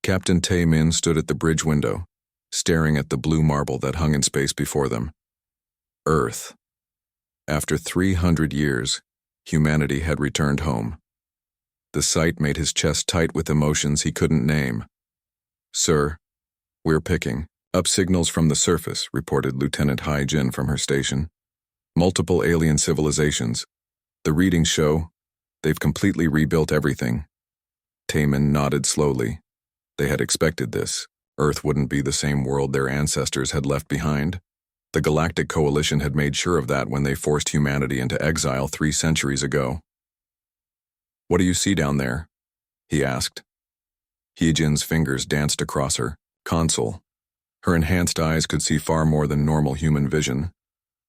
Captain Tae-min stood at the bridge window, staring at the blue marble that hung in space before them. Earth. After 300 years, humanity had returned home. The sight made his chest tight with emotions he couldn't name. "Sir, we're picking up signals from the surface," reported Lieutenant Hai-jin from her station. "Multiple alien civilizations. The readings show they've completely rebuilt everything." Taemin nodded slowly. They had expected this. Earth wouldn't be the same world their ancestors had left behind. The Galactic Coalition had made sure of that when they forced humanity into exile 3 centuries ago. "What do you see down there?" he asked. Hyejin's fingers danced across her console. Her enhanced eyes could see far more than normal human vision.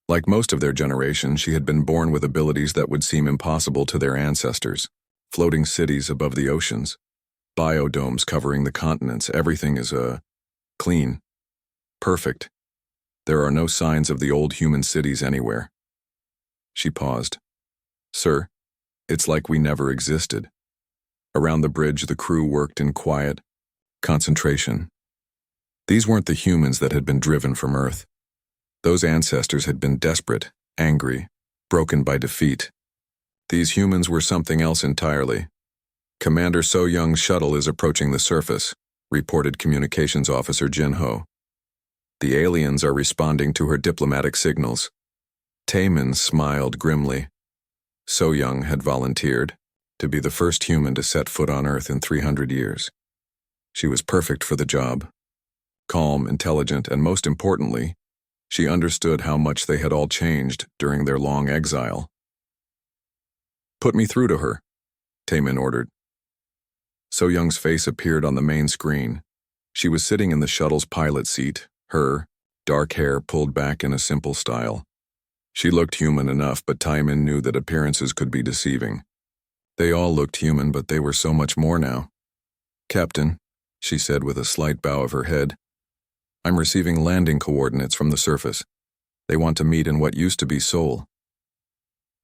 Like most of their generation, she had been born with abilities that would seem impossible to their ancestors. Floating cities above the oceans. Biodomes covering the continents. Everything is, clean. Perfect. There are no signs of the old human cities anywhere. She paused. "Sir, it's like we never existed." Around the bridge, the crew worked in quiet concentration. These weren't the humans that had been driven from Earth. Those ancestors had been desperate, angry, broken by defeat. These humans were something else entirely. "Commander So-young's shuttle is approaching the surface," reported Communications Officer Jin-ho. "The aliens are responding to her diplomatic signals." Taemin smiled grimly. So-young had volunteered to be the first human to set foot on Earth in 300 years. She was perfect for the job. Calm, intelligent, and most importantly, she understood how much they had all changed during their long exile. "Put me through to her," Taemin ordered. So-young's face appeared on the main screen. She was sitting in the shuttle's pilot seat, her dark hair pulled back in a simple style. She looked human enough, but Taemin knew that appearances could be deceiving. They all looked human, but they were so much more now. "Captain," she said with a slight bow of her head, "I'm receiving landing coordinates from the surface. They want to meet in what used to be Seoul."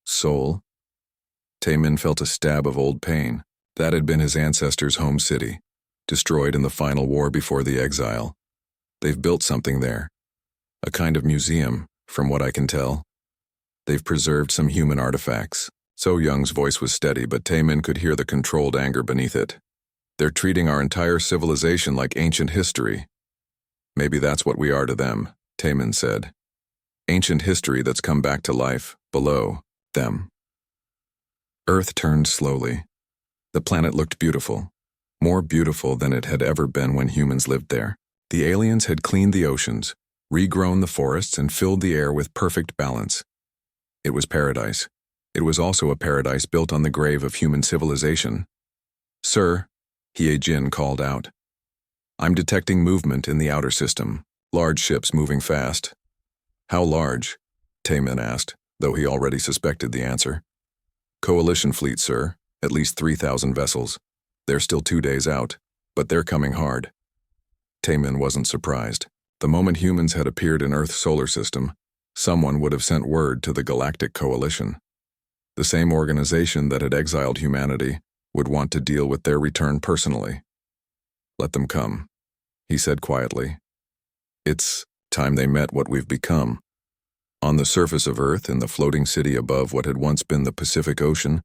Seoul? Taemin felt a stab of old pain. That had been his ancestors' home city, destroyed in the final war before the exile. They've built something there. A kind of museum, from what I can tell. They've preserved some human artifacts. So-young's voice was steady, but Taemin could hear the controlled anger beneath it. "They're treating our entire civilization like ancient history." "Maybe that's what we are to them," Taemin said. "Ancient history that's come back to life, below them." Earth turned slowly. The planet looked beautiful, more beautiful than it had ever been when humans lived there. The aliens had cleaned the oceans, regrown the forests, and filled the air with perfect balance. It was paradise. It was also a paradise built on the grave of human civilization. "Sir," Hyejin called out. "I'm detecting movement in the outer system, large ships moving fast." "How large?" Taemin asked, though he already suspected the answer. "Coalition fleet, sir. At least 3,000 vessels. They're still 2 days out, but they're coming hard." Taemin wasn't surprised. The moment humans had appeared in Earth's solar system, someone would have sent word to the Galactic Coalition. The same organization that had exiled humanity would want to deal with their return personally. "Let them come," he said quietly. "It's time they met what we've become." On the surface of Earth, in the floating city above what had once been the Pacific Ocean,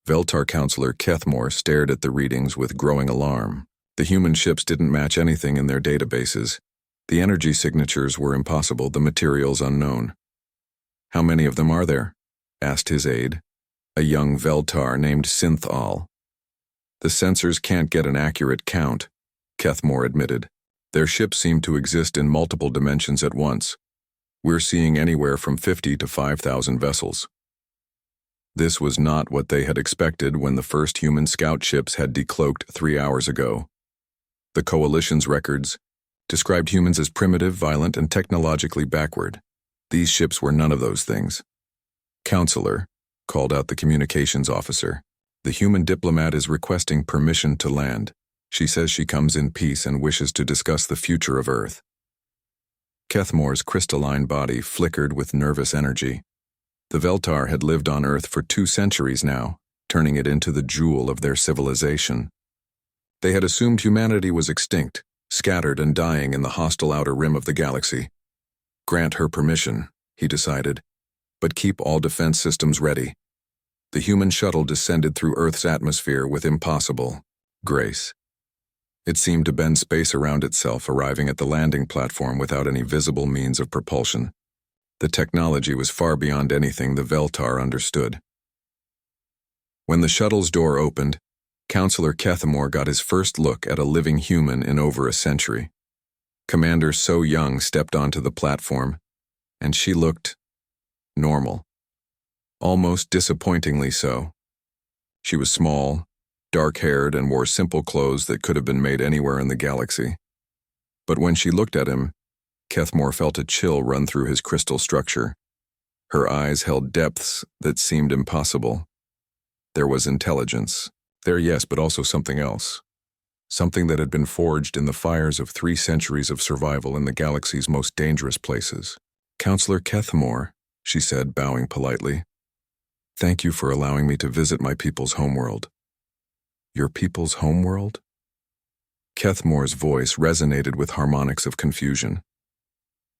Veltar Counselor Kethmore stared at the readings with growing alarm. The human ships didn't match anything in their databases. The energy signatures were impossible, the materials unknown. "How many of them are there?" asked his aide, a young Veltar named Synthal. "The sensors can't get an accurate count," Kethmore admitted. "Their ships seem to exist in multiple dimensions at once. We're seeing anywhere from 50 to 5,000 vessels." This was not what they had expected when the first human scout ships had decloaked 3 hours ago. The Coalition's records described humans as primitive, violent, and technologically backward. These ships were none of those things. "Counselor," called out the communications officer, "the human diplomat is requesting permission to land. She says she comes in peace and wishes to discuss the future of Earth." Kethmore's crystalline body flickered with nervous energy. The Veltar had lived on Earth for 2 centuries now, turning it into the jewel of their civilization. They had assumed humanity was extinct, scattered and dying in the hostile outer rim of the galaxy. Grant her permission, he decided, but keep all defense systems ready. The human shuttle descended through Earth's atmosphere with impossible grace. It seemed to bend space around itself, arriving at the landing platform without any visible means of propulsion. The technology was far beyond anything the Veltar understood. When the shuttle's door opened, Counselor Kethamore got his first look at a living human in over a century. Commander So Young stepped onto the platform, and she looked normal. Almost disappointingly so. She was small, dark-haired, and wore simple clothes that could have been made anywhere in the galaxy. But when she looked at him, Kethamore felt a chill run through his crystal structure. Her eyes held depths that seemed impossible. There was intelligence. There, yes, but also something else. Something that had been forged in the fires of 3 centuries of survival in the galaxy's most dangerous places. "Counselor Kethamore," she said, bowing politely. "Thank you for allowing me to visit my people's homeworld." "Your people's homeworld?" Kethamore's voice resonated with harmonics of confusion.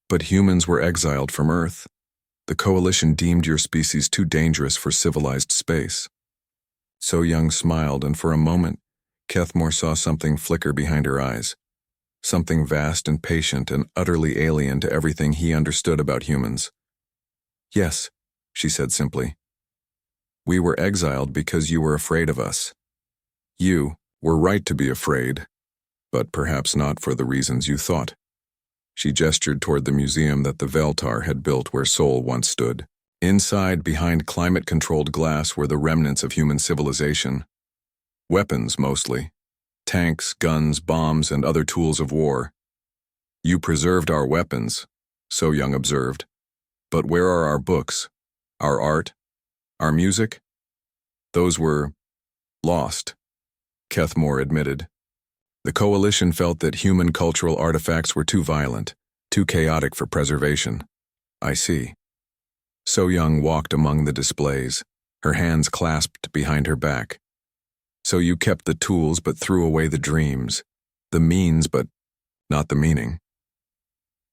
"But humans were exiled from Earth. The Coalition deemed your species too dangerous for civilized space." So Young smiled, and for a moment, Kethamore saw something flicker behind her eyes. Something vast and patient and utterly alien to everything he understood about humans. "Yes," she said simply. "We were exiled because you were afraid of us. You were right to be afraid, but perhaps not for the reasons you thought." She gestured toward the museum that the Veltar had built where Sol once stood. Inside, behind climate-controlled glass, were the remnants of human civilization. Weapons, mostly. Tanks, guns, bombs, and other tools of war. "You preserved our weapons," So Young observed. "But where are our books? Our art? Our music?" "Those were lost," Kethamore admitted. "The Coalition felt that human cultural artifacts were too violent, too chaotic for preservation." "I see." So Young walked among the displays, her hands clasped behind her back. "So you kept the tools but threw away the dreams, the means but not the meaning."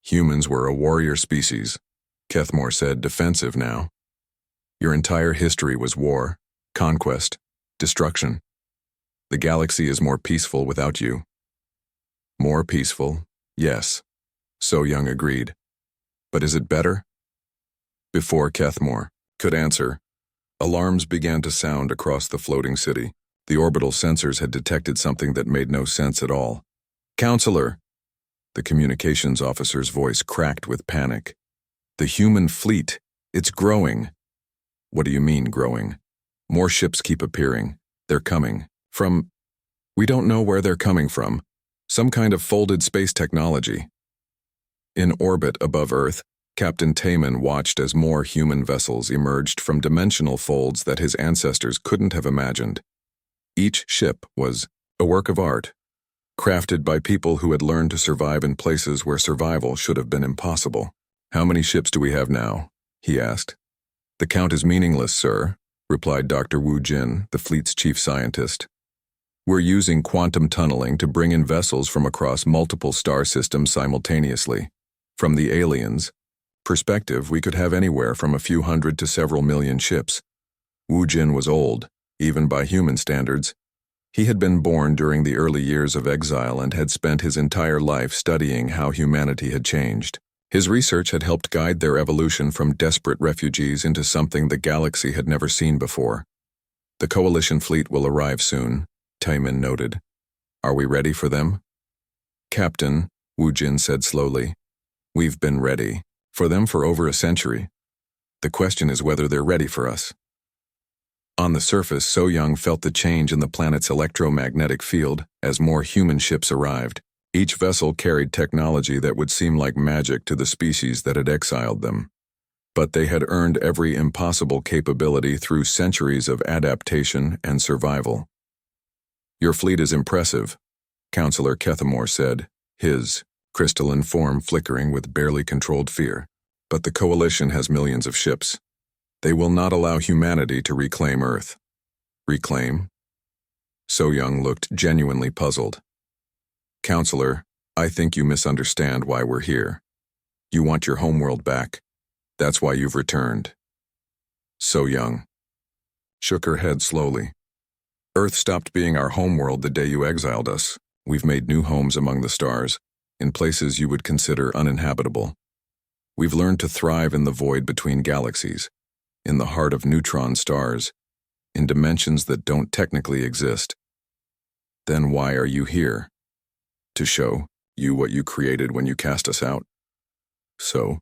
"Humans were a warrior species," Kethamore said, defensive now. "Your entire history was war, conquest, destruction. The galaxy is more peaceful without you." "More peaceful, yes," So Young agreed. "But is it better?" Before Kethamore could answer, alarms began to sound across the floating city. The orbital sensors had detected something that made no sense at all. "Counselor!" The communications officer's voice cracked with panic. "The human fleet, it's growing." "What do you mean, growing?" "More ships keep appearing. They're coming. From... we don't know where they're coming from. Some kind of folded space technology." In orbit above Earth, Captain Taman watched as more human vessels emerged from dimensional folds that his ancestors couldn't have imagined. Each ship was a work of art, crafted by people who had learned to survive in places where survival should have been impossible. "How many ships do we have now?" he asked. "The count is meaningless, sir," replied Dr. Wu Jin, the fleet's chief scientist. "We're using quantum tunneling to bring in vessels from across multiple star systems simultaneously. From the aliens' perspective, we could have anywhere from a few hundred to several million ships." Wu Jin was old, even by human standards. He had been born during the early years of exile and had spent his entire life studying how humanity had changed. His research had helped guide their evolution from desperate refugees into something the galaxy had never seen before. "The Coalition fleet will arrive soon," Taman noted. "Are we ready for them?" "Captain," Wu Jin said slowly, "we've been ready for them for over a century. The question is whether they're ready for us." On the surface, So Young felt the change in the planet's electromagnetic field as more human ships arrived. Each vessel carried technology that would seem like magic to the species that had exiled them. But they had earned every impossible capability through centuries of adaptation and survival. "Your fleet is impressive," Counselor Kethamore said, his crystalline form flickering with barely controlled fear. "But the Coalition has millions of ships. They will not allow humanity to reclaim Earth." "Reclaim?" So Young looked genuinely puzzled. Counselor, I think you misunderstand why we're here. You want your homeworld back. That's why you've returned. So Young shook her head slowly. Earth stopped being our homeworld the day you exiled us. We've made new homes among the stars, in places you would consider uninhabitable. We've learned to thrive in the void between galaxies, in the heart of neutron stars, in dimensions that don't technically exist. Then why are you here? To show you what you created when you cast us out? So,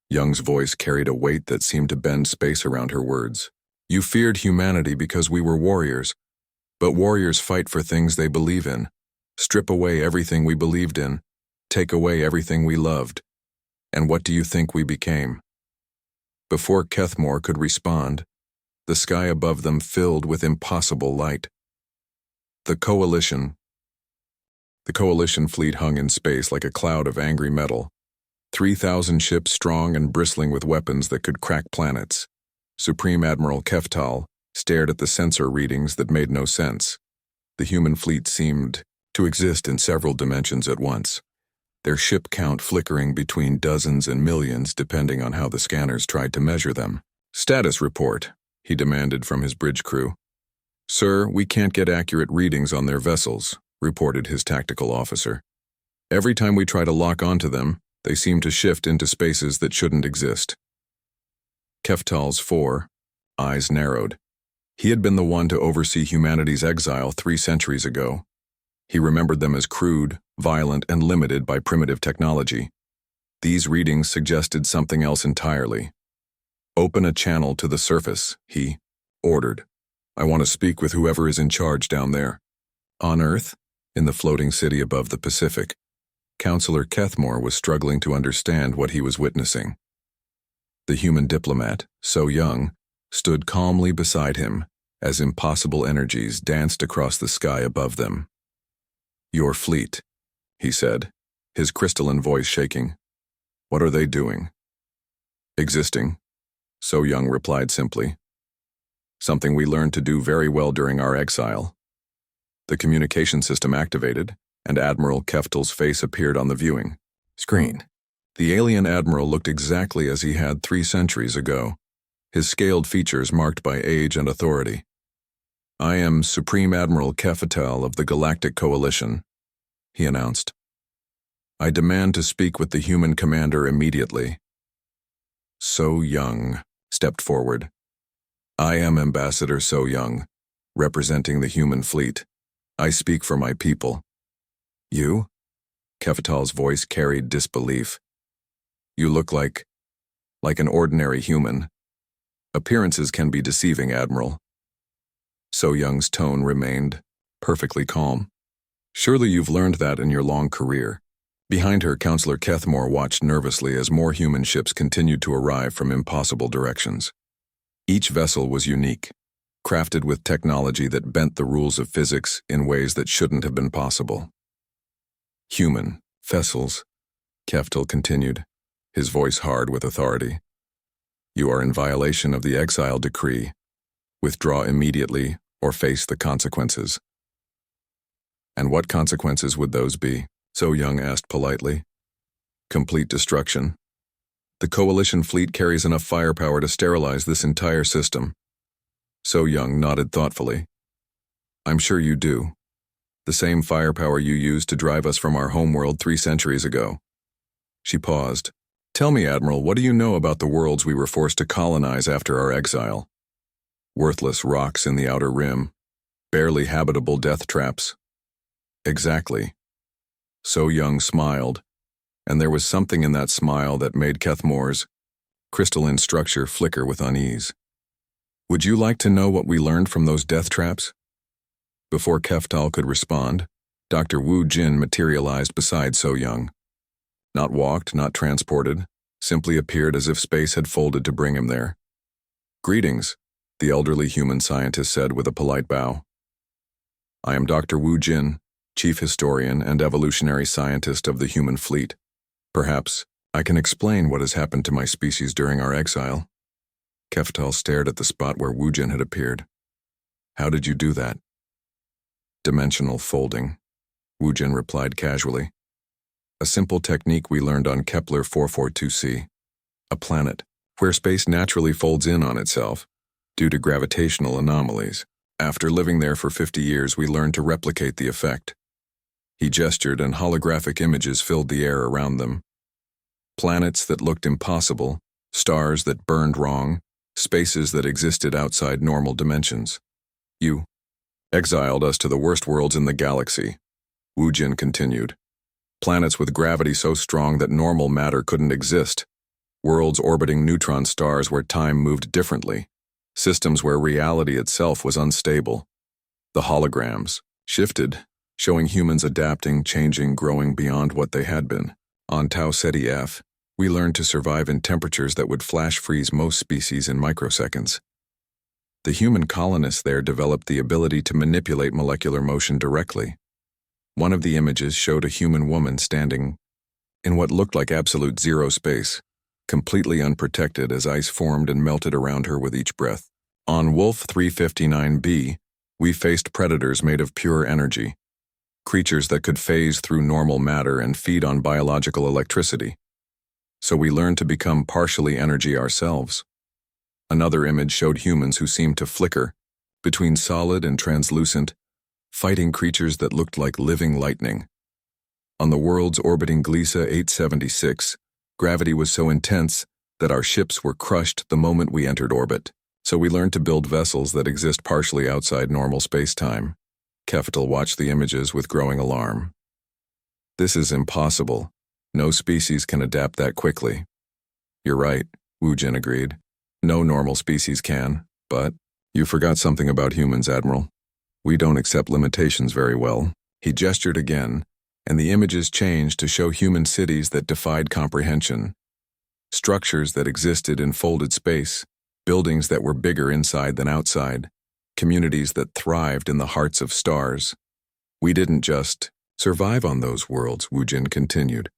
Young's voice carried a weight that seemed to bend space around her words. You feared humanity because we were warriors, but warriors fight for things they believe in. Strip away everything we believed in, take away everything we loved. And what do you think we became? Before Kethmore could respond, the sky above them filled with impossible light. The Coalition fleet hung in space like a cloud of angry metal, 3,000 ships strong and bristling with weapons that could crack planets. Supreme Admiral Keftal stared at the sensor readings that made no sense. The human fleet seemed to exist in several dimensions at once, their ship count flickering between dozens and millions depending on how the scanners tried to measure them. Status report, he demanded from his bridge crew. Sir, we can't get accurate readings on their vessels, reported his tactical officer. Every time we try to lock onto them, they seem to shift into spaces that shouldn't exist. Keftal's eyes narrowed. He had been the one to oversee humanity's exile 3 centuries ago. He remembered them as crude, violent, and limited by primitive technology. These readings suggested something else entirely. Open a channel to the surface, he ordered. I want to speak with whoever is in charge down there. On Earth, in the floating city above the Pacific, Counselor Kethmore was struggling to understand what he was witnessing. The human diplomat, So Young, stood calmly beside him as impossible energies danced across the sky above them. Your fleet, he said, his crystalline voice shaking. What are they doing? Existing, So Young replied simply. Something we learned to do very well during our exile. The communication system activated, and Admiral Keftal's face appeared on the viewing screen. The alien admiral looked exactly as he had 3 centuries ago, his scaled features marked by age and authority. I am Supreme Admiral Keftal of the Galactic Coalition, he announced. I demand to speak with the human commander immediately. So Young stepped forward. I am Ambassador So Young, representing the human fleet. I speak for my people. You? Keftal's voice carried disbelief. You look like an ordinary human. Appearances can be deceiving, Admiral. So Young's tone remained perfectly calm. Surely you've learned that in your long career. Behind her, Counselor Kethmore watched nervously as more human ships continued to arrive from impossible directions. Each vessel was unique, crafted with technology that bent the rules of physics in ways that shouldn't have been possible. Human vessels, Keftal continued, his voice hard with authority. You are in violation of the exile decree. Withdraw immediately or face the consequences. And what consequences would those be? So Young asked politely. Complete destruction. The Coalition fleet carries enough firepower to sterilize this entire system. So Young nodded thoughtfully. I'm sure you do. The same firepower you used to drive us from our homeworld 3 centuries ago. She paused. Tell me, Admiral, what do you know about the worlds we were forced to colonize after our exile? Worthless rocks in the outer rim, barely habitable death traps. Exactly. So Young smiled, and there was something in that smile that made Kethmore's crystalline structure flicker with unease. Would you like to know what we learned from those death traps? Before Keftal could respond, Dr. Wu Jin materialized beside So Young. Not walked, not transported, simply appeared as if space had folded to bring him there. Greetings, the elderly human scientist said with a polite bow. I am Dr. Wu Jin, chief historian and evolutionary scientist of the human fleet. Perhaps I can explain what has happened to my species during our exile. Keftal stared at the spot where Wu Jin had appeared. How did you do that? Dimensional folding, Wu Jin replied casually. A simple technique we learned on Kepler 442c, a planet where space naturally folds in on itself due to gravitational anomalies. After living there for 50 years, we learned to replicate the effect. He gestured and holographic images filled the air around them. Planets that looked impossible, stars that burned wrong, spaces that existed outside normal dimensions. You exiled us to the worst worlds in the galaxy, Wu Jin continued. Planets with gravity so strong that normal matter couldn't exist. Worlds orbiting neutron stars where time moved differently. Systems where reality itself was unstable. The holograms shifted, showing humans adapting, changing, growing beyond what they had been. On Tau Ceti F, we learned to survive in temperatures that would flash freeze most species in microseconds. The human colonists there developed the ability to manipulate molecular motion directly. One of the images showed a human woman standing in what looked like absolute zero space, completely unprotected as ice formed and melted around her with each breath. On Wolf 359b, we faced predators made of pure energy, creatures that could phase through normal matter and feed on biological electricity. So we learned to become partially energy ourselves. Another image showed humans who seemed to flicker between solid and translucent, fighting creatures that looked like living lightning. On the worlds orbiting Gliese 876, gravity was so intense that our ships were crushed the moment we entered orbit. So we learned to build vessels that exist partially outside normal space-time. Keftel watched the images with growing alarm. This is impossible. No species can adapt that quickly. You're right, Wu Jin agreed. No normal species can, but you forgot something about humans, Admiral. We don't accept limitations very well. He gestured again, and the images changed to show human cities that defied comprehension. Structures that existed in folded space, buildings that were bigger inside than outside, communities that thrived in the hearts of stars. We didn't just survive on those worlds, Wu Jin continued.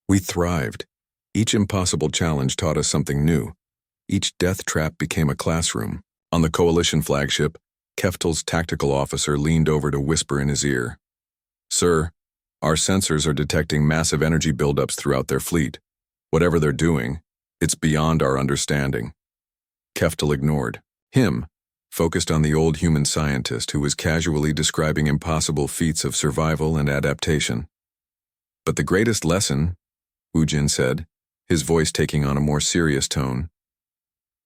We thrived. Each impossible challenge taught us something new. Each death trap became a classroom. On the Coalition flagship, Keftel's tactical officer leaned over to whisper in his ear. Sir, our sensors are detecting massive energy buildups throughout their fleet. Whatever they're doing, it's beyond our understanding. Keftel ignored him, focused on the old human scientist who was casually describing impossible feats of survival and adaptation. But the greatest lesson, Wu Jin said, his voice taking on a more serious tone,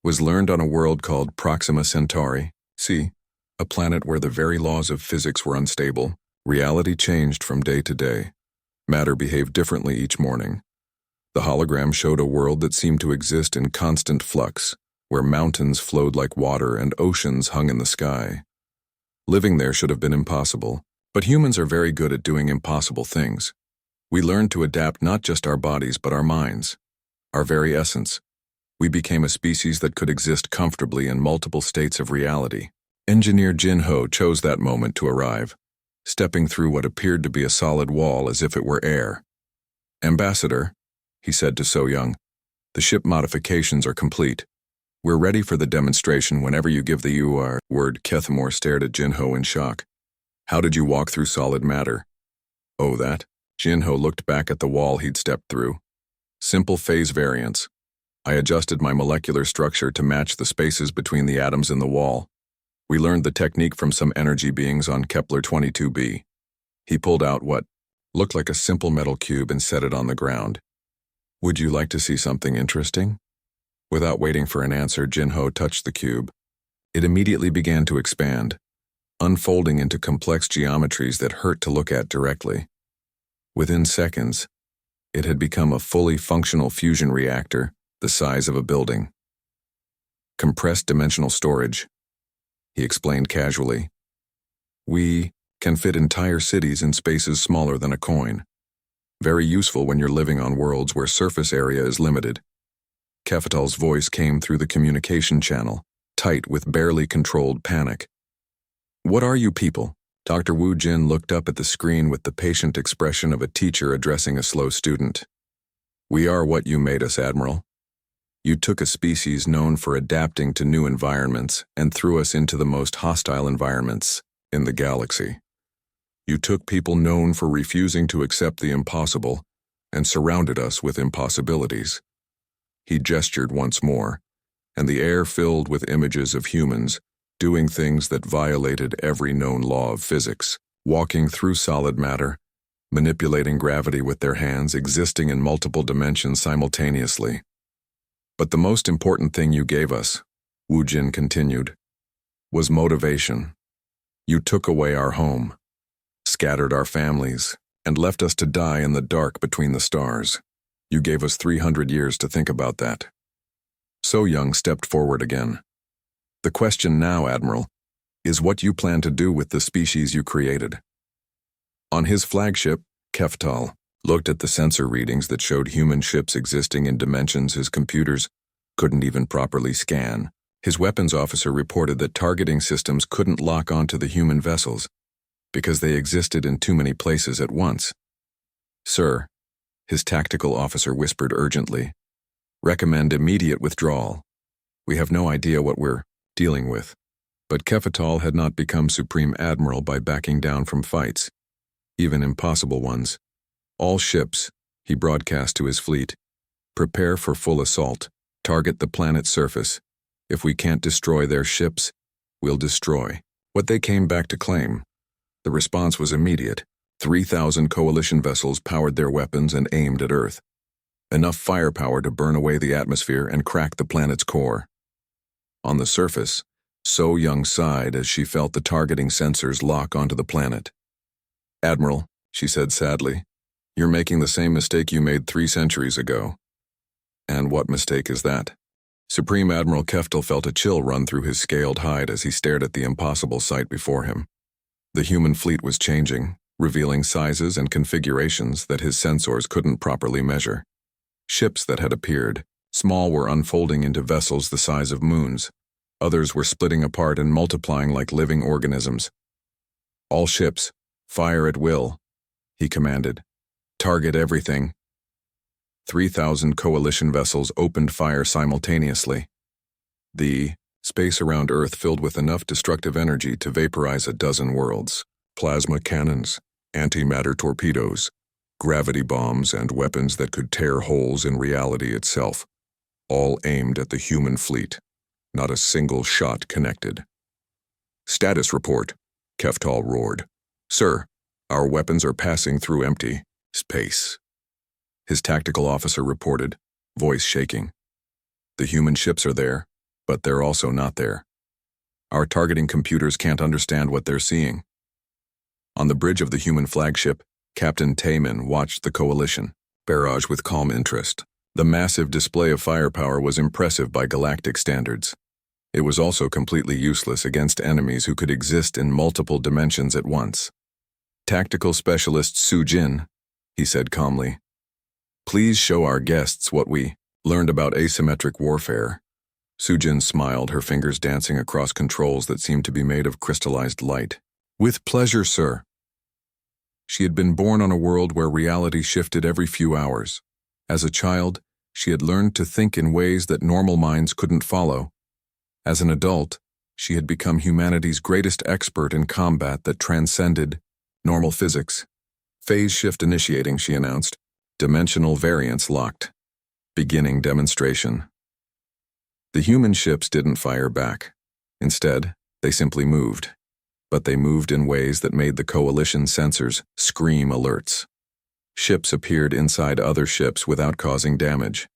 was learned on a world called Proxima Centauri, see, a planet where the very laws of physics were unstable. Reality changed from day to day. Matter behaved differently each morning. The hologram showed a world that seemed to exist in constant flux, where mountains flowed like water and oceans hung in the sky. Living there should have been impossible, but humans are very good at doing impossible things. We learned to adapt not just our bodies but our minds, our very essence. We became a species that could exist comfortably in multiple states of reality. Engineer Jin Ho chose that moment to arrive, stepping through what appeared to be a solid wall as if it were air. Ambassador, he said to So Young, the ship modifications are complete. We're ready for the demonstration whenever you give the word. Kethamore stared at Jin Ho in shock. How did you walk through solid matter? Oh, that? Jin Ho looked back at the wall he'd stepped through. Simple phase variance. I adjusted my molecular structure to match the spaces between the atoms in the wall. We learned the technique from some energy beings on Kepler 22b. He pulled out what looked like a simple metal cube and set it on the ground. Would you like to see something interesting? Without waiting for an answer, Jin Ho touched the cube. It immediately began to expand, unfolding into complex geometries that hurt to look at directly. Within seconds, it had become a fully functional fusion reactor the size of a building. Compressed dimensional storage, he explained casually. We can fit entire cities in spaces smaller than a coin. Very useful when you're living on worlds where surface area is limited. Kefetal's voice came through the communication channel, tight with barely controlled panic. What are you people? Dr. Wu Jin looked up at the screen with the patient expression of a teacher addressing a slow student. We are what you made us, Admiral. You took a species known for adapting to new environments and threw us into the most hostile environments in the galaxy. You took people known for refusing to accept the impossible and surrounded us with impossibilities. He gestured once more, and the air filled with images of humans doing things that violated every known law of physics, walking through solid matter, manipulating gravity with their hands, existing in multiple dimensions simultaneously. But the most important thing you gave us, Wu Jin continued, was motivation. You took away our home, scattered our families, and left us to die in the dark between the stars. You gave us 300 years to think about that. So Young stepped forward again. The question now, Admiral, is what you plan to do with the species you created. On his flagship, Keftal looked at the sensor readings that showed human ships existing in dimensions his computers couldn't even properly scan. His weapons officer reported that targeting systems couldn't lock onto the human vessels because they existed in too many places at once. Sir, his tactical officer whispered urgently, recommend immediate withdrawal. We have no idea what we're dealing with. But Keftal had not become Supreme Admiral by backing down from fights, even impossible ones. All ships, he broadcast to his fleet, prepare for full assault, target the planet's surface. If we can't destroy their ships, we'll destroy what they came back to claim. The response was immediate. 3,000 coalition vessels powered their weapons and aimed at Earth. Enough firepower to burn away the atmosphere and crack the planet's core. On the surface, So Young sighed as she felt the targeting sensors lock onto the planet. Admiral, she said sadly, you're making the same mistake you made 3 centuries ago. And what mistake is that? Supreme Admiral Keftal felt a chill run through his scaled hide as he stared at the impossible sight before him. The human fleet was changing, revealing sizes and configurations that his sensors couldn't properly measure. Ships that had appeared, small, were unfolding into vessels the size of moons. Others were splitting apart and multiplying like living organisms. All ships, fire at will, he commanded. Target everything. 3,000 coalition vessels opened fire simultaneously. The space around Earth filled with enough destructive energy to vaporize a dozen worlds. Plasma cannons, antimatter torpedoes, gravity bombs, and weapons that could tear holes in reality itself, all aimed at the human fleet. Not a single shot connected. Status report, Keftal roared. Sir, our weapons are passing through empty space. His tactical officer reported, voice shaking. The human ships are there, but they're also not there. Our targeting computers can't understand what they're seeing. On the bridge of the human flagship, Captain Tayman watched the coalition barrage with calm interest. The massive display of firepower was impressive by galactic standards. It was also completely useless against enemies who could exist in multiple dimensions at once. Tactical Specialist Su Jin, he said calmly, please show our guests what we learned about asymmetric warfare. Su Jin smiled, her fingers dancing across controls that seemed to be made of crystallized light. With pleasure, sir. She had been born on a world where reality shifted every few hours. As a child, she had learned to think in ways that normal minds couldn't follow. As an adult, she had become humanity's greatest expert in combat that transcended normal physics. Phase shift initiating, she announced. Dimensional variance locked. Beginning demonstration. The human ships didn't fire back. Instead, they simply moved. But they moved in ways that made the coalition sensors scream alerts. Ships appeared inside other ships without causing damage.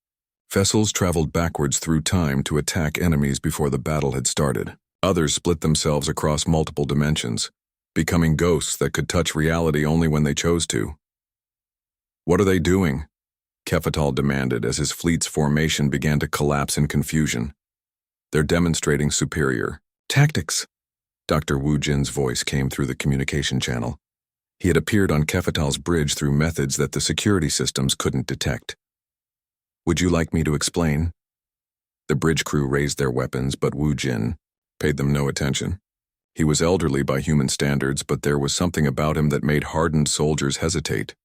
Vessels traveled backwards through time to attack enemies before the battle had started. Others split themselves across multiple dimensions, becoming ghosts that could touch reality only when they chose to. What are they doing? Keftal demanded as his fleet's formation began to collapse in confusion. They're demonstrating superior tactics. Dr. Wu Jin's voice came through the communication channel. He had appeared on Keftal's bridge through methods that the security systems couldn't detect. Would you like me to explain? The bridge crew raised their weapons, but Wu Jin paid them no attention. He was elderly by human standards, but there was something about him that made hardened soldiers hesitate.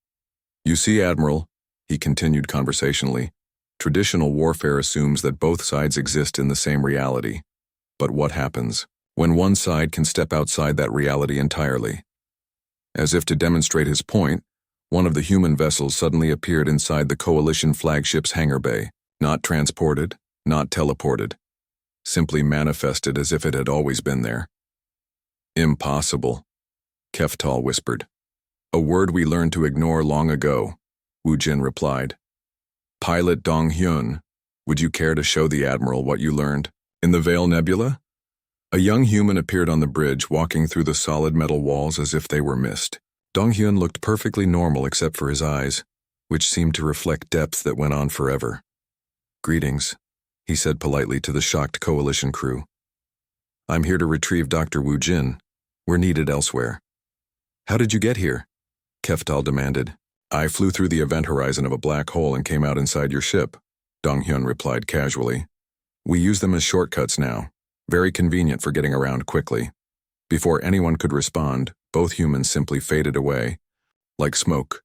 You see, Admiral, he continued conversationally, traditional warfare assumes that both sides exist in the same reality. But what happens when one side can step outside that reality entirely? As if to demonstrate his point, one of the human vessels suddenly appeared inside the Coalition flagship's hangar bay, not transported, not teleported, simply manifested as if it had always been there. Impossible, Keftal whispered. A word we learned to ignore long ago, Wu Jin replied. Pilot Dong Hyun, would you care to show the Admiral what you learned? In the Veil Nebula? A young human appeared on the bridge, walking through the solid metal walls as if they were mist. Dong Hyun looked perfectly normal except for his eyes, which seemed to reflect depth that went on forever. Greetings, he said politely to the shocked Coalition crew. I'm here to retrieve Dr. Wu Jin. We're needed elsewhere. How did you get here? Keftal demanded. I flew through the event horizon of a black hole and came out inside your ship, Dong Hyun replied casually. We use them as shortcuts now, very convenient for getting around quickly. Before anyone could respond, both humans simply faded away, like smoke,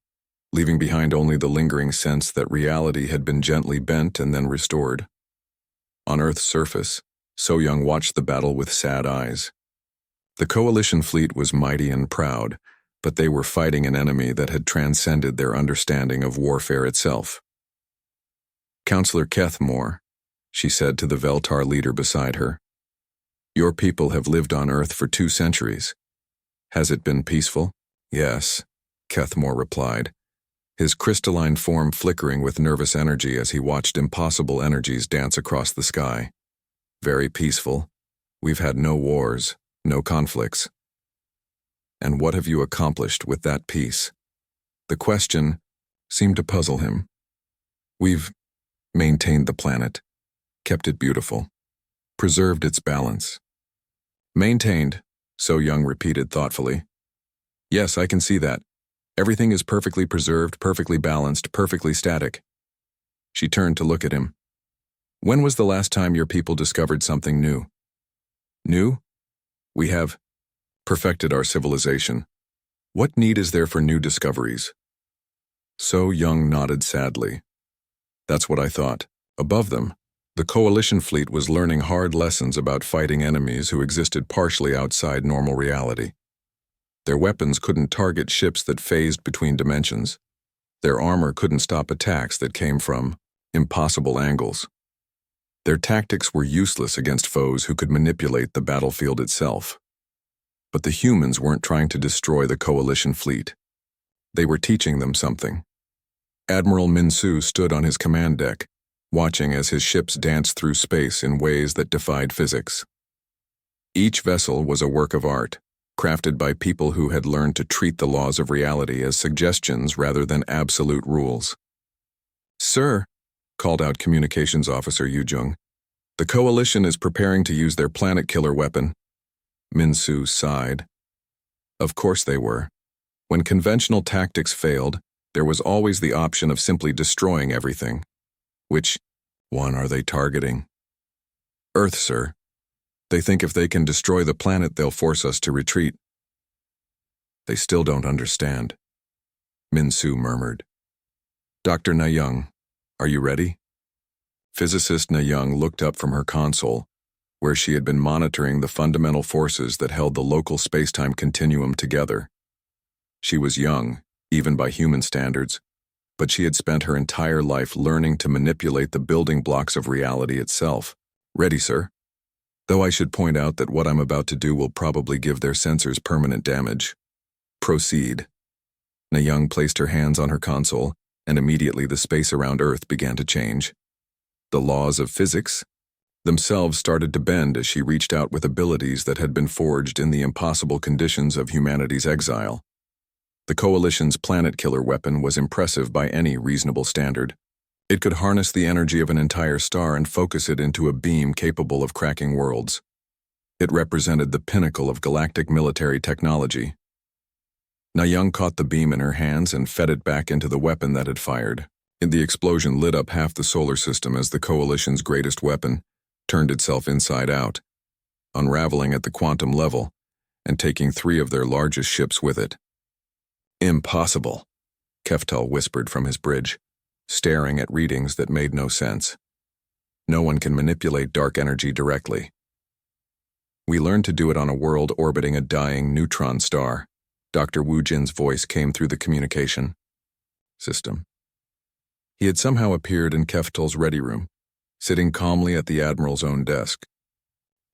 leaving behind only the lingering sense that reality had been gently bent and then restored. On Earth's surface, So Young watched the battle with sad eyes. The Coalition fleet was mighty and proud, but they were fighting an enemy that had transcended their understanding of warfare itself. Counselor Kethmore, she said to the Veltar leader beside her, your people have lived on Earth for 2 centuries. Has it been peaceful? Yes, Kethmore replied, his crystalline form flickering with nervous energy as he watched impossible energies dance across the sky. Very peaceful. We've had no wars, no conflicts. And what have you accomplished with that peace? The question seemed to puzzle him. We've maintained the planet, kept it beautiful, preserved its balance. Maintained, So Young repeated thoughtfully. Yes, I can see that. Everything is perfectly preserved, perfectly balanced, perfectly static. She turned to look at him. When was the last time your people discovered something new? New? We have perfected our civilization. What need is there for new discoveries? So Young nodded sadly. That's what I thought. Above them, the Coalition fleet was learning hard lessons about fighting enemies who existed partially outside normal reality. Their weapons couldn't target ships that phased between dimensions. Their armor couldn't stop attacks that came from impossible angles. Their tactics were useless against foes who could manipulate the battlefield itself. But the humans weren't trying to destroy the Coalition fleet. They were teaching them something. Admiral Minsu stood on his command deck, watching as his ships danced through space in ways that defied physics. Each vessel was a work of art, crafted by people who had learned to treat the laws of reality as suggestions rather than absolute rules. Sir, called out Communications Officer Yu Jung, the Coalition is preparing to use their planet killer weapon. Minsu sighed. Of course they were. When conventional tactics failed, there was always the option of simply destroying everything. Which one are they targeting? Earth, sir. They think if they can destroy the planet, they'll force us to retreat. They still don't understand, Minsu murmured. Dr. Nayung, are you ready? Physicist Nayung looked up from her console, where she had been monitoring the fundamental forces that held the local space-time continuum together. She was young, even by human standards, but she had spent her entire life learning to manipulate the building blocks of reality itself. Ready, sir? Though I should point out that what I'm about to do will probably give their sensors permanent damage. Proceed. Nayung placed her hands on her console, and immediately the space around Earth began to change. The laws of physics themselves started to bend as she reached out with abilities that had been forged in the impossible conditions of humanity's exile. The Coalition's planet killer weapon was impressive by any reasonable standard. It could harness the energy of an entire star and focus it into a beam capable of cracking worlds. It represented the pinnacle of galactic military technology. Nayung caught the beam in her hands and fed it back into the weapon that had fired. The explosion lit up half the solar system as the Coalition's greatest weapon turned itself inside out, unraveling at the quantum level and taking 3 of their largest ships with it. Impossible, Keftal whispered from his bridge, staring at readings that made no sense. No one can manipulate dark energy directly. We learned to do it on a world orbiting a dying neutron star, Dr. Wu Jin's voice came through the communication system. He had somehow appeared in Keftal's ready room, sitting calmly at the Admiral's own desk.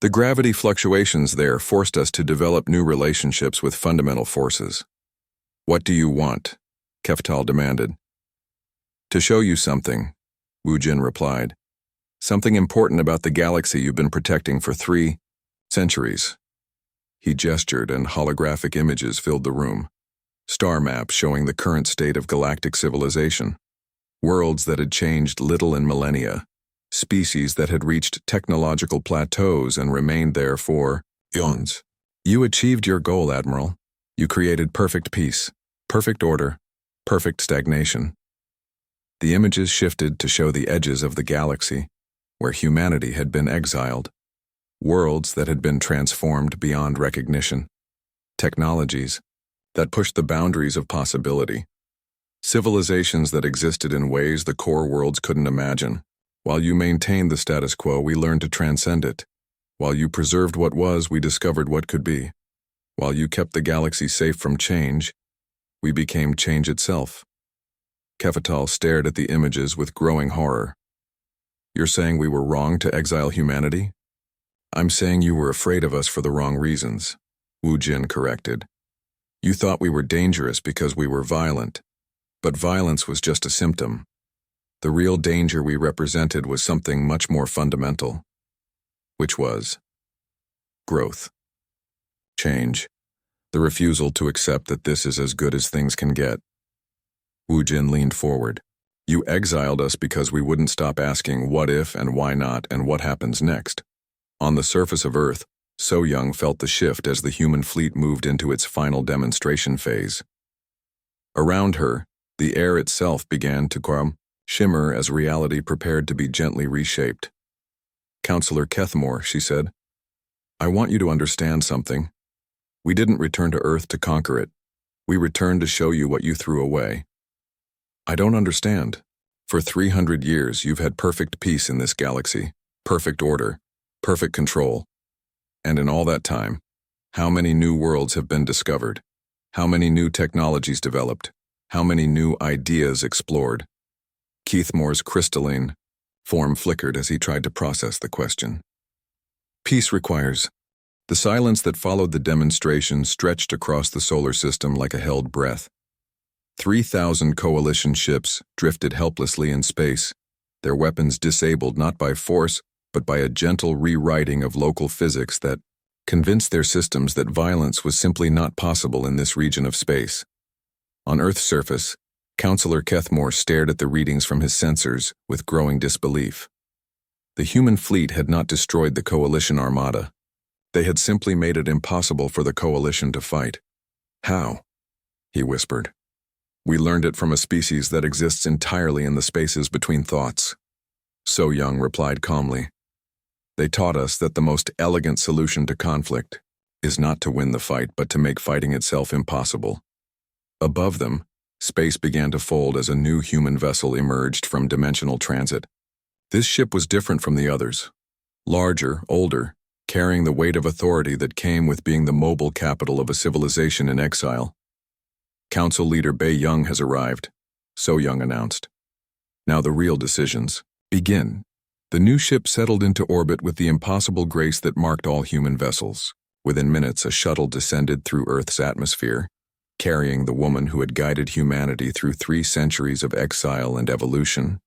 The gravity fluctuations there forced us to develop new relationships with fundamental forces. "What do you want?" Keftal demanded. "To show you something," Wu Jin replied. "Something important about the galaxy you've been protecting for 3 centuries." He gestured and holographic images filled the room. Star maps showing the current state of galactic civilization. Worlds that had changed little in millennia. Species that had reached technological plateaus and remained there for eons. "You achieved your goal, Admiral. You created perfect peace, perfect order, perfect stagnation." The images shifted to show the edges of the galaxy, where humanity had been exiled. Worlds that had been transformed beyond recognition. Technologies that pushed the boundaries of possibility. Civilizations that existed in ways the core worlds couldn't imagine. While you maintained the status quo, we learned to transcend it. While you preserved what was, we discovered what could be. While you kept the galaxy safe from change, we became change itself. Keftal stared at the images with growing horror. "You're saying we were wrong to exile humanity?" "I'm saying you were afraid of us for the wrong reasons," Wu Jin corrected. "You thought we were dangerous because we were violent, but violence was just a symptom. The real danger we represented was something much more fundamental, which was growth, change, the refusal to accept that this is as good as things can get." Wu Jin leaned forward. "You exiled us because we wouldn't stop asking what if and why not and what happens next." On the surface of Earth, So Young felt the shift as the human fleet moved into its final demonstration phase. Around her, the air itself began to shimmer as reality prepared to be gently reshaped. "Counselor Kethmore," she said, "I want you to understand something. We didn't return to Earth to conquer it. We returned to show you what you threw away." "I don't understand. For 300 years, you've had perfect peace in this galaxy, perfect order, perfect control. And in all that time, how many new worlds have been discovered? How many new technologies developed? How many new ideas explored?" Keithmore's crystalline form flickered as he tried to process the question. "Peace requires." The silence that followed the demonstration stretched across the solar system like a held breath. 3,000 coalition ships drifted helplessly in space, their weapons disabled not by force, but by a gentle rewriting of local physics that convinced their systems that violence was simply not possible in this region of space. On Earth's surface, Counselor Kethmore stared at the readings from his sensors with growing disbelief. The human fleet had not destroyed the Coalition armada. They had simply made it impossible for the Coalition to fight. "How?" he whispered. "We learned it from a species that exists entirely in the spaces between thoughts." So Young replied calmly. "They taught us that the most elegant solution to conflict is not to win the fight, but to make fighting itself impossible." Above them, space began to fold as a new human vessel emerged from dimensional transit. This ship was different from the others. Larger, older, carrying the weight of authority that came with being the mobile capital of a civilization in exile. "Council Leader Bei Young has arrived," So Young announced. "Now the real decisions begin." The new ship settled into orbit with the impossible grace that marked all human vessels. Within minutes, a shuttle descended through Earth's atmosphere, carrying the woman who had guided humanity through 3 centuries of exile and evolution.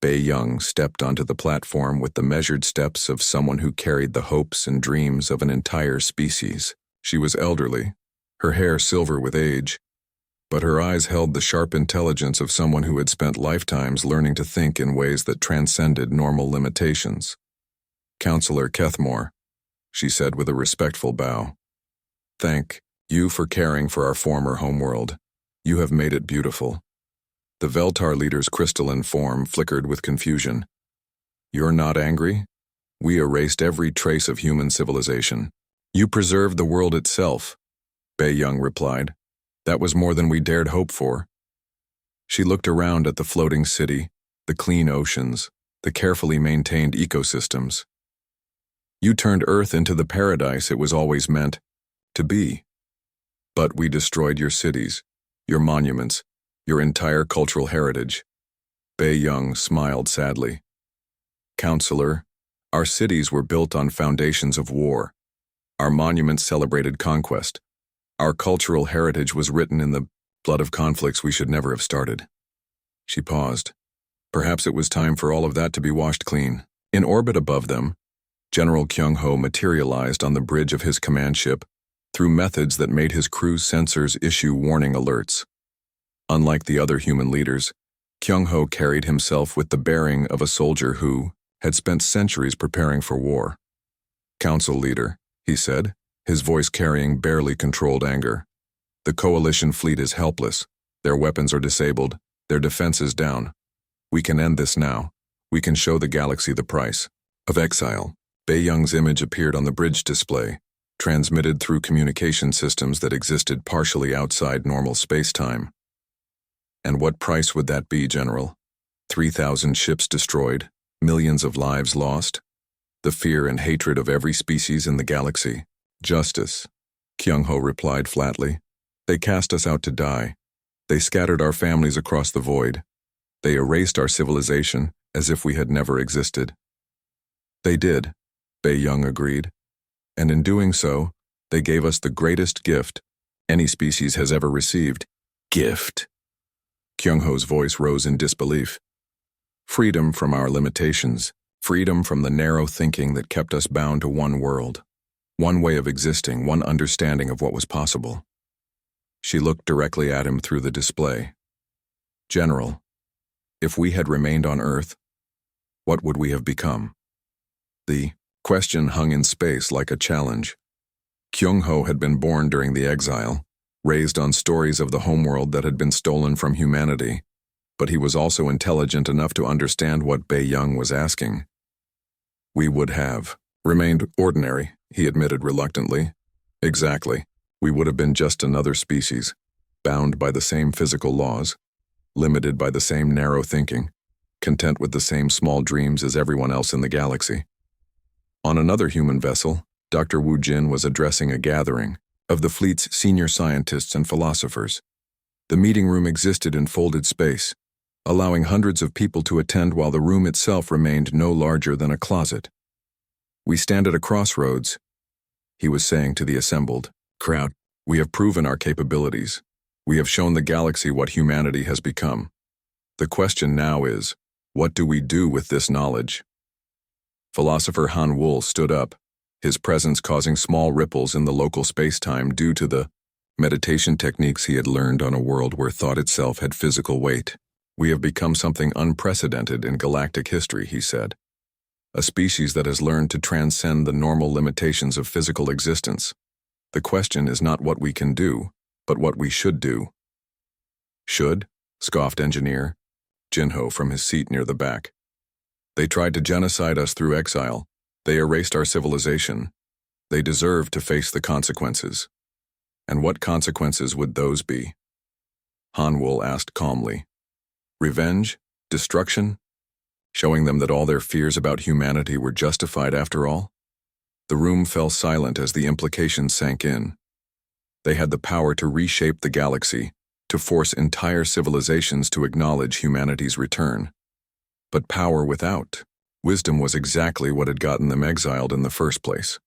Bei Young stepped onto the platform with the measured steps of someone who carried the hopes and dreams of an entire species. She was elderly, her hair silver with age, but her eyes held the sharp intelligence of someone who had spent lifetimes learning to think in ways that transcended normal limitations. "Counselor Kethmore," she said with a respectful bow. "Thank you for caring for our former homeworld. You have made it beautiful." The Veltar leader's crystalline form flickered with confusion. "You're not angry? We erased every trace of human civilization. You preserved the world itself," Bei Young replied. "That was more than we dared hope for." She looked around at the floating city, the clean oceans, the carefully maintained ecosystems. "You turned Earth into the paradise it was always meant to be." But we destroyed your cities, your monuments, your entire cultural heritage. Bei Young smiled sadly. Counselor, our cities were built on foundations of war. Our monuments celebrated conquest. Our cultural heritage was written in the blood of conflicts we should never have started. She paused. Perhaps it was time for all of that to be washed clean. In orbit above them, General Kyung-ho materialized on the bridge of his command ship through methods that made his crew's sensors issue warning alerts. Unlike the other human leaders, Kyung-ho carried himself with the bearing of a soldier who had spent centuries preparing for war. Council leader, he said, his voice carrying barely controlled anger. The coalition fleet is helpless. Their weapons are disabled. Their defenses down. We can end this now. We can show the galaxy the price of exile. Bei Young's image appeared on the bridge display, transmitted through communication systems that existed partially outside normal space-time. And what price would that be, General? 3,000 ships destroyed, millions of lives lost, the fear and hatred of every species in the galaxy. Justice, Kyung-ho replied flatly. They cast us out to die. They scattered our families across the void. They erased our civilization as if we had never existed. They did, Bei Young agreed. And in doing so, they gave us the greatest gift any species has ever received. Gift. Kyung-ho's voice rose in disbelief. Freedom from our limitations, freedom from the narrow thinking that kept us bound to one world, one way of existing, one understanding of what was possible. She looked directly at him through the display. General, if we had remained on Earth, what would we have become? The question hung in space like a challenge. Kyung-ho had been born during the exile, raised on stories of the homeworld that had been stolen from humanity, but he was also intelligent enough to understand what Bei Young was asking. We would have remained ordinary, he admitted reluctantly. Exactly. We would have been just another species, bound by the same physical laws, limited by the same narrow thinking, content with the same small dreams as everyone else in the galaxy. On another human vessel, Dr. Wu Jin was addressing a gathering of the fleet's senior scientists and philosophers. The meeting room existed in folded space, allowing hundreds of people to attend while the room itself remained no larger than a closet. We stand at a crossroads, he was saying to the assembled crowd. We have proven our capabilities. We have shown the galaxy what humanity has become. The question now is, what do we do with this knowledge? Philosopher Han Wool stood up, his presence causing small ripples in the local space-time due to the meditation techniques he had learned on a world where thought itself had physical weight. We have become something unprecedented in galactic history, he said. A species that has learned to transcend the normal limitations of physical existence. The question is not what we can do, but what we should do. Should? Scoffed engineer Jinho from his seat near the back. They tried to genocide us through exile. They erased our civilization. They deserve to face the consequences. And what consequences would those be? Han Wool asked calmly. Revenge? Destruction? Showing them that all their fears about humanity were justified after all? The room fell silent as the implications sank in. They had the power to reshape the galaxy, to force entire civilizations to acknowledge humanity's return. But power without wisdom was exactly what had gotten them exiled in the first place.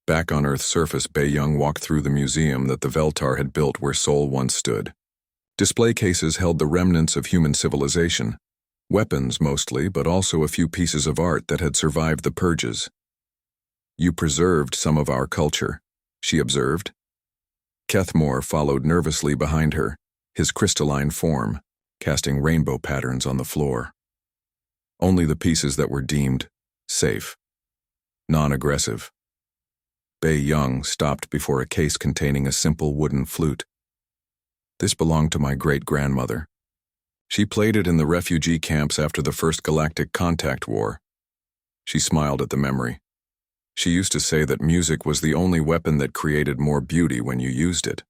Back on Earth's surface, Bei Young walked through the museum that the Veltar had built where Sol once stood. Display cases held the remnants of human civilization, weapons mostly, but also a few pieces of art that had survived the purges. You preserved some of our culture, she observed. Kethmore followed nervously behind her, his crystalline form, casting rainbow patterns on the floor. Only the pieces that were deemed safe, non-aggressive. Bei Young stopped before a case containing a simple wooden flute. This belonged to my great-grandmother. She played it in the refugee camps after the first Galactic Contact War. She smiled at the memory. She used to say that music was the only weapon that created more beauty when you used it.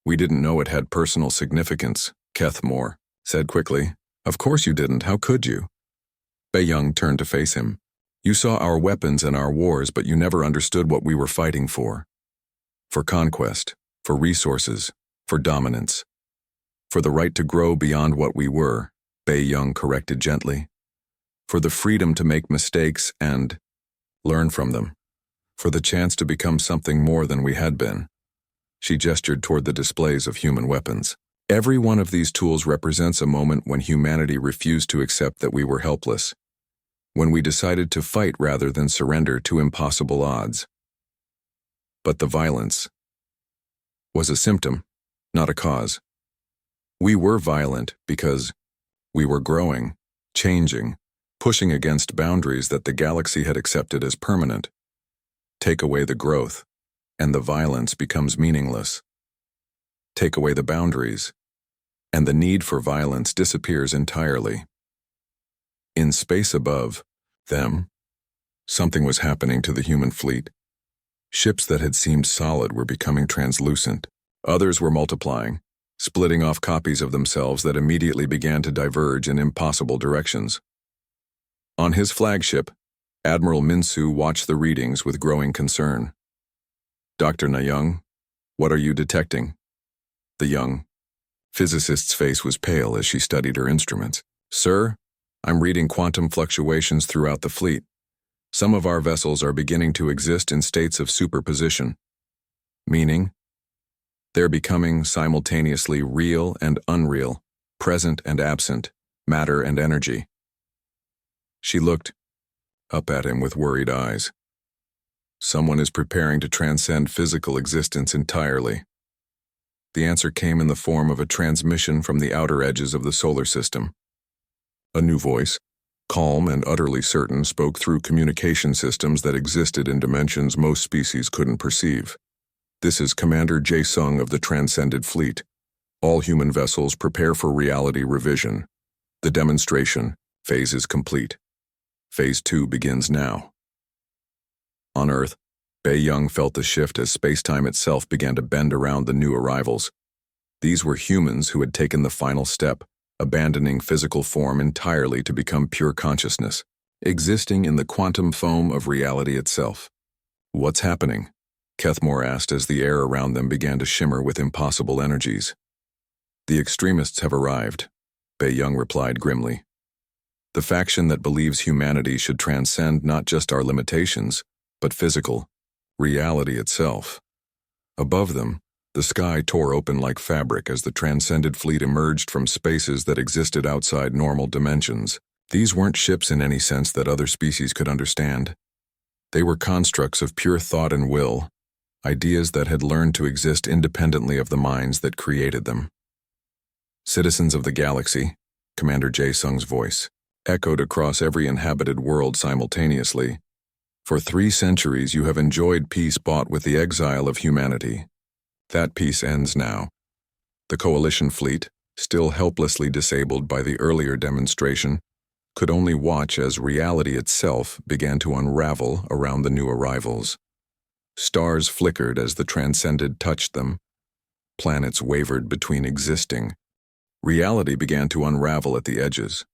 We didn't know it had personal significance, Kethmore said quickly. Of course you didn't, how could you? Bei Young turned to face him. You saw our weapons and our wars, but you never understood what we were fighting for. For conquest, for resources, for dominance, for the right to grow beyond what we were, Bei Young corrected gently, for the freedom to make mistakes and learn from them, for the chance to become something more than we had been. She gestured toward the displays of human weapons. Every one of these tools represents a moment when humanity refused to accept that we were helpless, when we decided to fight rather than surrender to impossible odds. But the violence was a symptom, not a cause. We were violent because we were growing, changing, pushing against boundaries that the galaxy had accepted as permanent. Take away the growth, and the violence becomes meaningless. Take away the boundaries, and the need for violence disappears entirely. In space above them, something was happening to the human fleet. Ships that had seemed solid were becoming translucent. Others were multiplying, splitting off copies of themselves that immediately began to diverge in impossible directions. On his flagship, Admiral Minsu watched the readings with growing concern. "Dr. Nayung, what are you detecting?" The young physicist's face was pale as she studied her instruments. "Sir, I'm reading quantum fluctuations throughout the fleet. Some of our vessels are beginning to exist in states of superposition, meaning they're becoming simultaneously real and unreal, present and absent, matter and energy." She looked up at him with worried eyes. "Someone is preparing to transcend physical existence entirely." The answer came in the form of a transmission from the outer edges of the solar system. A new voice, calm and utterly certain, spoke through communication systems that existed in dimensions most species couldn't perceive. "This is Commander Jae-sung of the Transcended Fleet. All human vessels prepare for reality revision. The demonstration phase is complete. Phase 2 begins now." On Earth, Bei Young felt the shift as space-time itself began to bend around the new arrivals. These were humans who had taken the final step, abandoning physical form entirely to become pure consciousness, existing in the quantum foam of reality itself. "What's happening?" Kethmore asked as the air around them began to shimmer with impossible energies. "The extremists have arrived," Bei Young replied grimly. "The faction that believes humanity should transcend not just our limitations, but physical reality itself." Above them, the sky tore open like fabric as the transcended fleet emerged from spaces that existed outside normal dimensions. These weren't ships in any sense that other species could understand. They were constructs of pure thought and will, ideas that had learned to exist independently of the minds that created them. "Citizens of the galaxy," Commander Jae-sung's voice echoed across every inhabited world simultaneously. "For 3 centuries you have enjoyed peace bought with the exile of humanity. That peace ends now. The coalition fleet, still helplessly disabled by the earlier demonstration, could only watch as reality itself began to unravel around the new arrivals. Stars flickered as the transcended touched them. Planets wavered between existing. Reality began to unravel at the edges.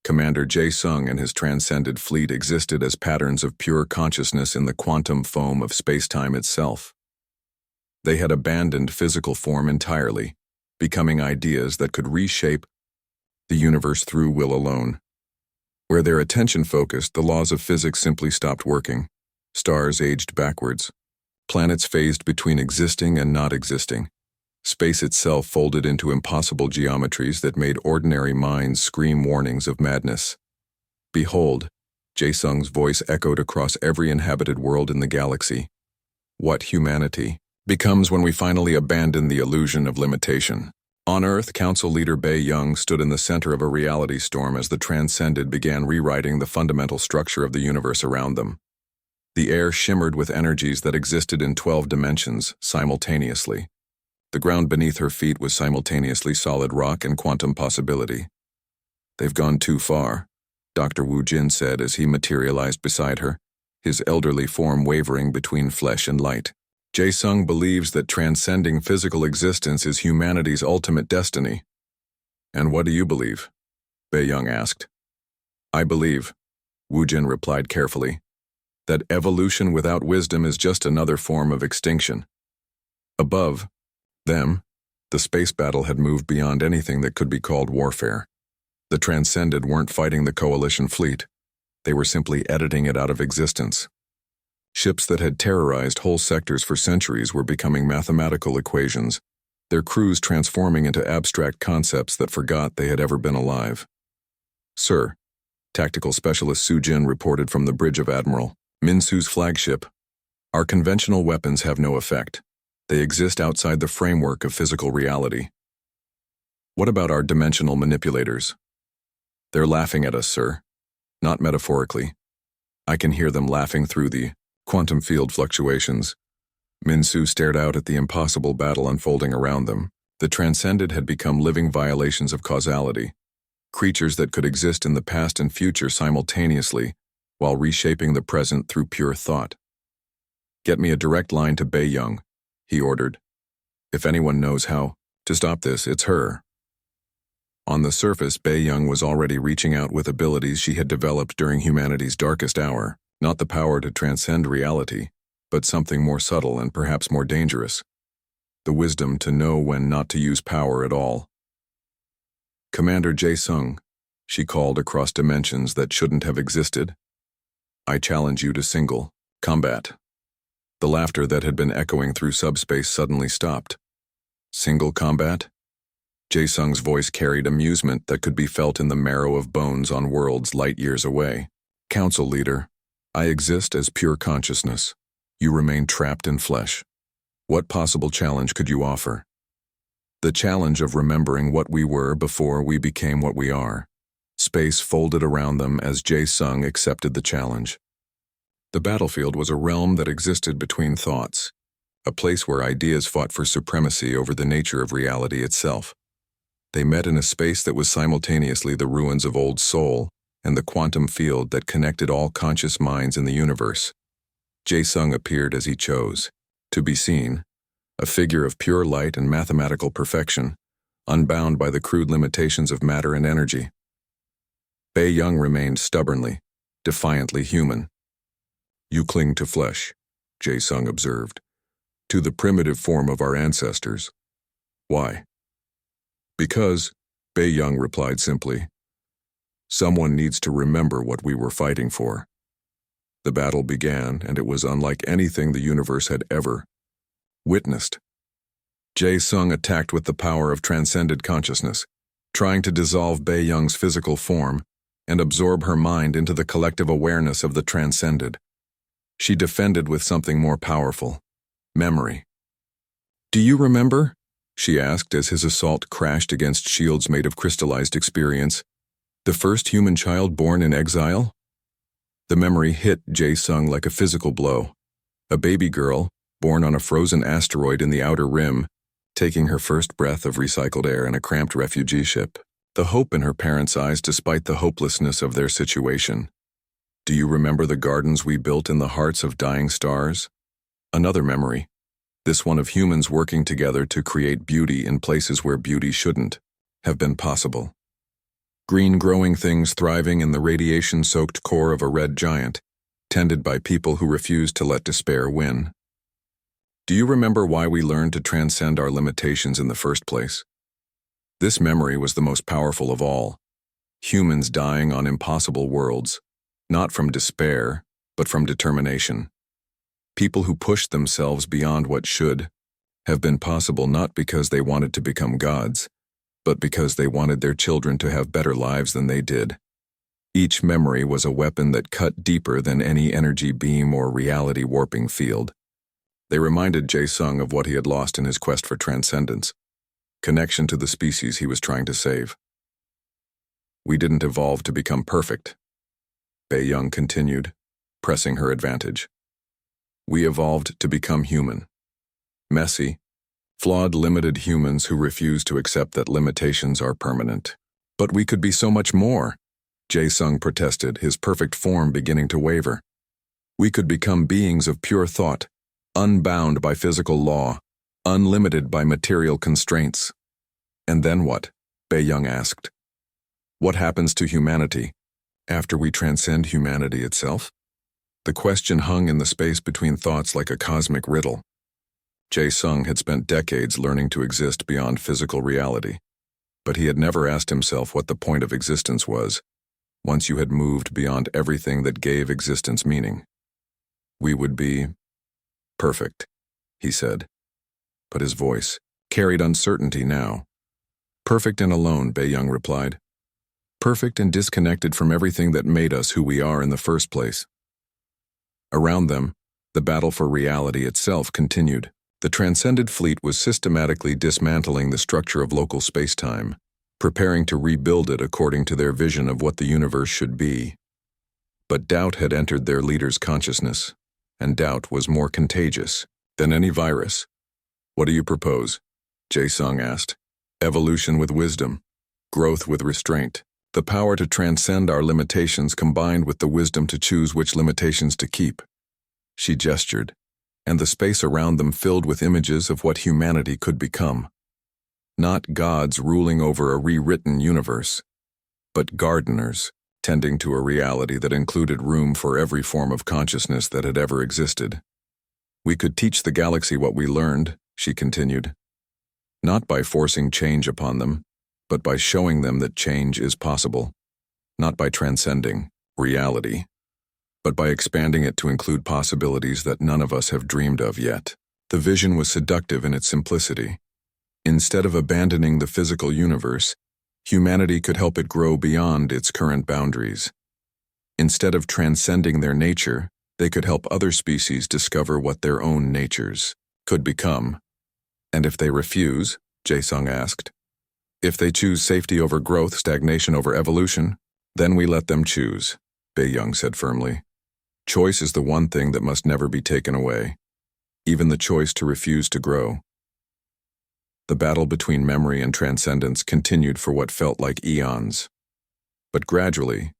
Commander Jae-sung and his transcended fleet existed as patterns of pure consciousness in the quantum foam of space-time itself. They had abandoned physical form entirely, becoming ideas that could reshape the universe through will alone. Where their attention focused, the laws of physics simply stopped working. Stars aged backwards. Planets phased between existing and not existing. Space itself folded into impossible geometries that made ordinary minds scream warnings of madness. "Behold," Jae-sung's voice echoed across every inhabited world in the galaxy, "what humanity becomes when we finally abandon the illusion of limitation." On Earth, Council Leader Bei Young stood in the center of a reality storm as the Transcended began rewriting the fundamental structure of the universe around them. The air shimmered with energies that existed in 12 dimensions simultaneously. The ground beneath her feet was simultaneously solid rock and quantum possibility. "They've gone too far," Dr. Wu Jin said as he materialized beside her, his elderly form wavering between flesh and light. "Jae-sung believes that transcending physical existence is humanity's ultimate destiny." "And what do you believe?" Bei Young asked. "I believe," Wu Jin replied carefully, "that evolution without wisdom is just another form of extinction." Above, Them, the space battle had moved beyond anything that could be called warfare. The Transcended weren't fighting the Coalition fleet. They were simply editing it out of existence. Ships that had terrorized whole sectors for centuries were becoming mathematical equations, their crews transforming into abstract concepts that forgot they had ever been alive. "Sir," Tactical Specialist Su Jin reported from the bridge of Admiral Minsu's flagship, "our conventional weapons have no effect. They exist outside the framework of physical reality." "What about our dimensional manipulators?" "They're laughing at us, sir. Not metaphorically. I can hear them laughing through the quantum field fluctuations." Minsu stared out at the impossible battle unfolding around them. The Transcended had become living violations of causality, creatures that could exist in the past and future simultaneously, while reshaping the present through pure thought. "Get me a direct line to Bei-Young," he ordered. "If anyone knows how to stop this, it's her." On the surface, Bei-Young was already reaching out with abilities she had developed during humanity's darkest hour, not the power to transcend reality, but something more subtle and perhaps more dangerous. The wisdom to know when not to use power at all. "Commander Jae-sung," she called across dimensions that shouldn't have existed. "I challenge you to single combat." The laughter that had been echoing through subspace suddenly stopped. "Single combat?" Jae-sung's voice carried amusement that could be felt in the marrow of bones on worlds light years away. "Council leader, I exist as pure consciousness. You remain trapped in flesh. What possible challenge could you offer?" "The challenge of remembering what we were before we became what we are." Space folded around them as Jae-sung accepted the challenge. The battlefield was a realm that existed between thoughts, a place where ideas fought for supremacy over the nature of reality itself. They met in a space that was simultaneously the ruins of old Seoul and the quantum field that connected all conscious minds in the universe. Jae-sung appeared as he chose, to be seen, a figure of pure light and mathematical perfection, unbound by the crude limitations of matter and energy. Bei-Young remained stubbornly, defiantly human. "You cling to flesh," Jae-sung observed, "to the primitive form of our ancestors." "Why?" "Because," Bei-Young replied simply, "someone needs to remember what we were fighting for." The battle began, and it was unlike anything the universe had ever witnessed. Jae-sung attacked with the power of transcended consciousness, trying to dissolve Bei-Young's physical form and absorb her mind into the collective awareness of the transcended. She defended with something more powerful: memory. "Do you remember?" she asked as his assault crashed against shields made of crystallized experience. "The first human child born in exile?" The memory hit Jae-sung like a physical blow. A baby girl, born on a frozen asteroid in the outer rim, taking her first breath of recycled air in a cramped refugee ship. The hope in her parents' eyes despite the hopelessness of their situation. "Do you remember the gardens we built in the hearts of dying stars?" Another memory. This one of humans working together to create beauty in places where beauty shouldn't have been possible. Green growing things thriving in the radiation-soaked core of a red giant, tended by people who refused to let despair win. "Do you remember why we learned to transcend our limitations in the first place?" This memory was the most powerful of all. Humans dying on impossible worlds, not from despair, but from determination. People who pushed themselves beyond what should have been possible not because they wanted to become gods, but because they wanted their children to have better lives than they did. Each memory was a weapon that cut deeper than any energy beam or reality warping field. They reminded Jae-sung of what he had lost in his quest for transcendence, connection to the species he was trying to save. "We didn't evolve to become perfect," Bei-Young continued, pressing her advantage. "We evolved to become human. Messy, flawed, limited humans who refuse to accept that limitations are permanent." "But we could be so much more," Jae-sung protested, his perfect form beginning to waver. "We could become beings of pure thought, unbound by physical law, unlimited by material constraints." "And then what?" Bei-Young asked. "What happens to humanity after we transcend humanity itself?" The question hung in the space between thoughts like a cosmic riddle. Jae-sung had spent decades learning to exist beyond physical reality, but he had never asked himself what the point of existence was, once you had moved beyond everything that gave existence meaning. We would be perfect, he said, but his voice carried uncertainty now. Perfect and alone, Bae-young replied. Perfect and disconnected from everything that made us who we are in the first place. Around them, the battle for reality itself continued. The transcended fleet was systematically dismantling the structure of local space-time, preparing to rebuild it according to their vision of what the universe should be. But doubt had entered their leader's consciousness, and doubt was more contagious than any virus. What do you propose? Jae-sung asked. Evolution with wisdom, growth with restraint, the power to transcend our limitations combined with the wisdom to choose which limitations to keep. She gestured, and the space around them filled with images of what humanity could become. Not gods ruling over a rewritten universe, but gardeners tending to a reality that included room for every form of consciousness that had ever existed. We could teach the galaxy what we learned, she continued, not by forcing change upon them, but by showing them that change is possible, not by transcending reality, but by expanding it to include possibilities that none of us have dreamed of yet. The vision was seductive in its simplicity. Instead of abandoning the physical universe, humanity could help it grow beyond its current boundaries. Instead of transcending their nature, they could help other species discover what their own natures could become. And if they refuse, Jae-sung asked, if they choose safety over growth, stagnation over evolution, then we let them choose, Bae-young said firmly. Choice is the one thing that must never be taken away, even the choice to refuse to grow. The battle between memory and transcendence continued for what felt like eons. But gradually,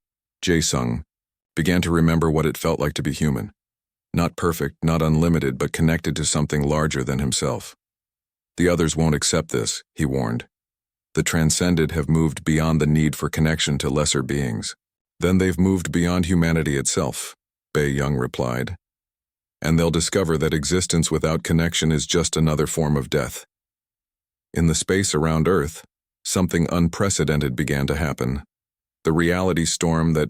Jae-sung began to remember what it felt like to be human. Not perfect, not unlimited, but connected to something larger than himself. The others won't accept this, he warned. The transcended have moved beyond the need for connection to lesser beings. Then they've moved beyond humanity itself, Bae-young replied. And they'll discover that existence without connection is just another form of death. In the space around Earth, something unprecedented began to happen. The reality storm that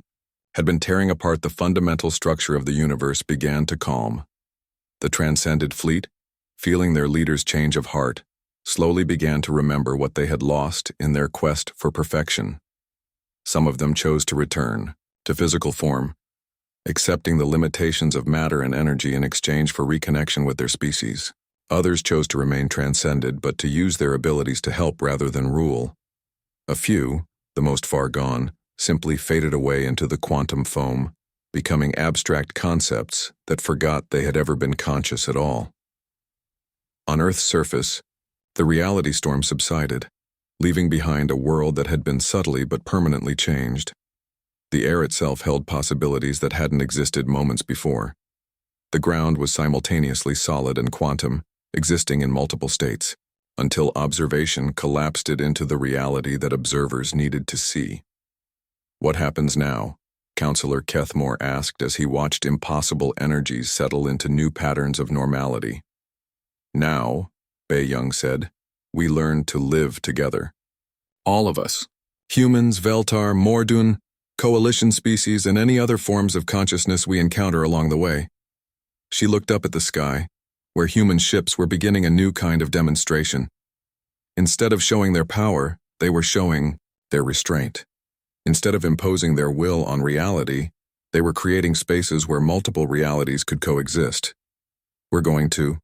had been tearing apart the fundamental structure of the universe began to calm. The transcended fleet, feeling their leader's change of heart, slowly began to remember what they had lost in their quest for perfection. Some of them chose to return to physical form, accepting the limitations of matter and energy in exchange for reconnection with their species. Others chose to remain transcended, but to use their abilities to help rather than rule. A few, the most far gone, simply faded away into the quantum foam, becoming abstract concepts that forgot they had ever been conscious at all. On Earth's surface, the reality storm subsided, leaving behind a world that had been subtly but permanently changed. The air itself held possibilities that hadn't existed moments before. The ground was simultaneously solid and quantum, existing in multiple states, until observation collapsed it into the reality that observers needed to see. What happens now? Counselor Kethmore asked as he watched impossible energies settle into new patterns of normality. Now, Bae-young said, we learn to live together. All of us, humans, Veltar, Mordun, coalition species, and any other forms of consciousness we encounter along the way. She looked up at the sky, where human ships were beginning a new kind of demonstration. Instead of showing their power, they were showing their restraint. Instead of imposing their will on reality, they were creating spaces where multiple realities could coexist. We're going to